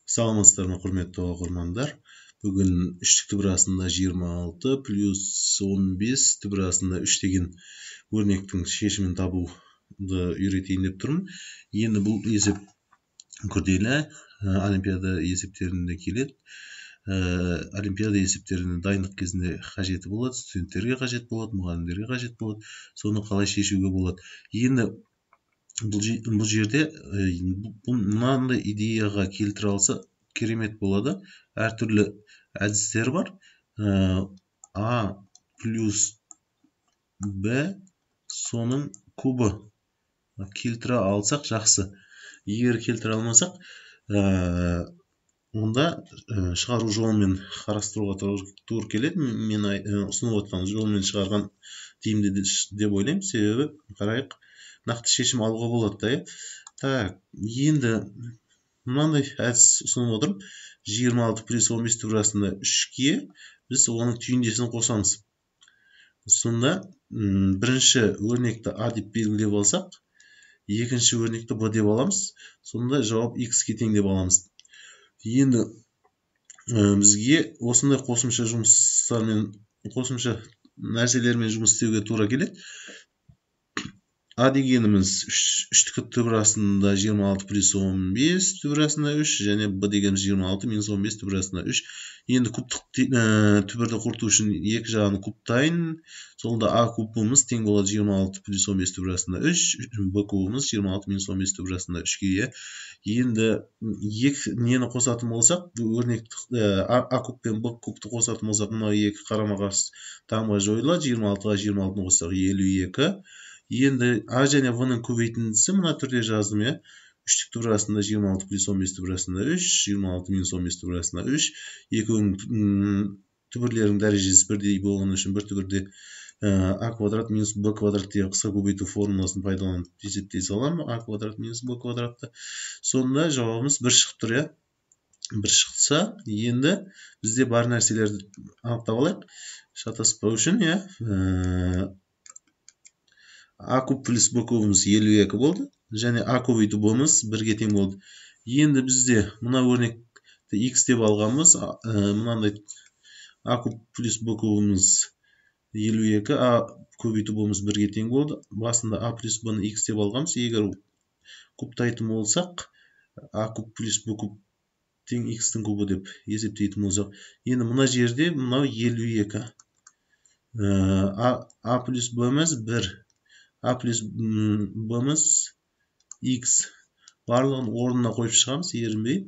Саламатсыздар ма, құрметті оқырмандар. Бүгін 3 түбір астында 26 плюс 15 түбір астында 3 деген өрнектің шешімін табуды үйретейін деп тұрмын. Енді бұл есеп күрделі, олимпиада есептерінде келеді. Олимпиада есептеріне дайындық кезінде қажеті болады, студенттерге қажет болады, мұғалімдерге қажет болады. Соны қалай шешуге болады. Енді бұл жерде мынандай идеяға келтіре алса керемет болады. Әртүрлі әдістер бар. А плюс Б соның кубы келтіре алсақ жақсы. Егер келтіре алмасақ, онда шығару жолымен қарастыруға тура келеді. Мен ұсынып отқан жолмен шығарған тиімді деп ойлаймын. Себебі қарайық, нақты шешім алуға болады да. Так, енді мынандай әдіс ұсынып отырмын. 26 плюс 15 түбір астында 3-ке біз оның түйіндесін қосамыз. Сонда бірінші өрнекті А деп белгілеп алсақ, екінші өрнекті Б деп аламыз. Сонда жауап X-ке тең деп аламыз. Енді бізге осындай қосымша нәрселермен жұмыс істеуге тура келеді. А дегеніміз 3 түбір астында 26 плюс 15 түбір астында 3, және Б дегеніміз 26 минус 15 түбір астында 3. Енді кубтық түбірді құрту үшін екі жағын кубтайын. Солда А кубымыз тең болады 26 плюс 15 түбір астында 3, Б кубымыз 26 минус 15 түбір астында 3-ге. Енді екі нені қосатын болсақ, А куб пен Б кубты қосатын болсақ, мынау екі қарама-қарсы таңба жойылады. 26-ға 26-ны қоссақ 52. Енді А және В-ның көбейтіндісі мына түрде жаздым. 3 түбір астында 26 плюс 15 түбір астында 3, 26 минус 15 түбір астында 3. Екеуінің түбірлерінің дәрежесі бірдей болғаны үшін бір түбірде А квадрат минус Б квадрат деген қысқа көбейту формуласын пайдаланып есептей саламын. А квадрат минус Б квадратты. Сонда жауабымыз 1 шығып тұр. 1 шықса, енді бізде бар нәрселерді анықтап алайық. Шатаспау үшін, А куб плюс Б кубымыз 52 болды. Және А көбейту Б'мыз 1-ге тең болды. Енді бізде мына өрнекті X деп алғанбыз. Мынандай А куб плюс Б кубымыз 52, А көбейту Б'мыз 1-ге тең болды. Басында А плюс Б'ны X деп алғанбыз. Егер кубтайтын болсақ, А куб плюс Б куб тең X-тің кубы деп есептейтін болсақ. Енді мына жерде мынау 52. А плюс Б'міз 1. А плюс Б'міз X. Барлығын орнына қойып шығамыз, ерінбей.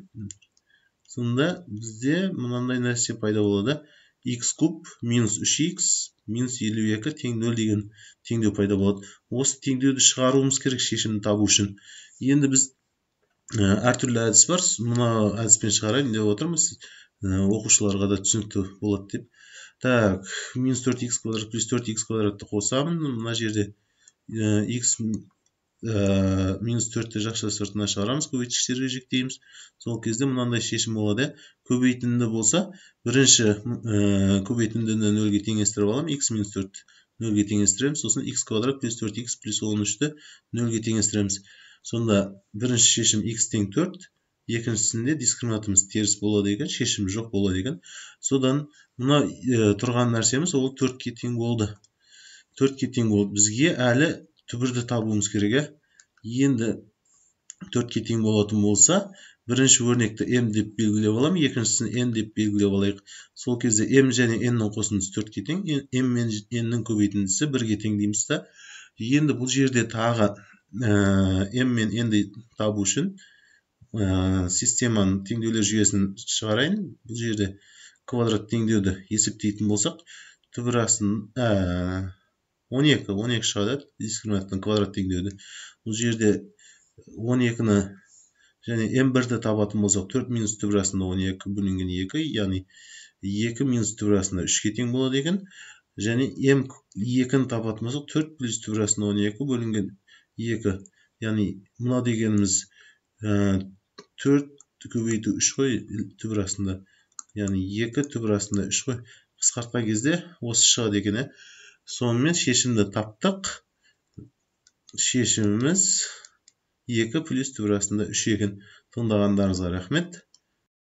Сонда бізде мынандай нәрсе пайда болады. X куб минус 3X минус 52 тең 0 деген теңдеу пайда болады. Осы теңдеуді шығаруымыз керек шешімді табу үшін. Енді біз әртүрлі әдіс бар. Мұна әдіспен шығарайын деп отырмыз. Оқушыларға да түсінікті болады деп. Так, минус 4X квадрат плюс 4X квадратты қосамын. Мына жерде X минус 4-ті жақша сыртына шығарамыз, көбейткіштерге жіктейміз. Сол кезде мынандай шешім болады. Көбейтінді болса, бірінші көбейтіндіні 0-ге теңестіріп алам. X минус 4 0-ге теңестіреміз. Сосын X квадрат плюс 4X плюс 13-ті 0-ге теңестіреміз. Сонда бірінші шешім X тең 4, екіншісінде дискриминантымыз теріс болады екен, шешім жоқ болады екен. Содан мына тұрған нәрсеміз ол 4-ке тең болды. 4-ке тең болды. Бізге әлі түбірді табуымыз керек. Енді 4-ке тең болатын болса, бірінші өрнекті M деп белгілеп алам, екіншісін N деп белгілеп алайық. Сол кезде M және N-нің қосындысы 4-ке тең, M мен N-нің көбейтіндісі 1-ге тең дейміз та. Енді бұл жерде тағы M мен N-ді табу үшін системаның теңдеулер жүйесін шығарайын. Бұл жерде квадрат теңдеуді есептейтін болсақ, түбір астында 12 шығады, дискриминанттың квадрат теңдеуді. Бұл жерде 12-ні және M1-ді табатын болсақ, 4 минус түбір астында 12 бөлінген 2, яғни 2 минус түбір астында 3-ке тең болады екен. Және M2-ні табатын болсақ, 4 плюс түбір астында 12 бөлінген 2, яғни мына дегеніміз 4 көбейту 3 қой түбір астында, яғни 2 түбір астында 3 қой. Қысқартқан кезде осы шығады екен. Сонымен шешімді таптық. Шешіміміз 2 плюс түбір астында 3 екен. Тыңдағандарыңызға рахмет.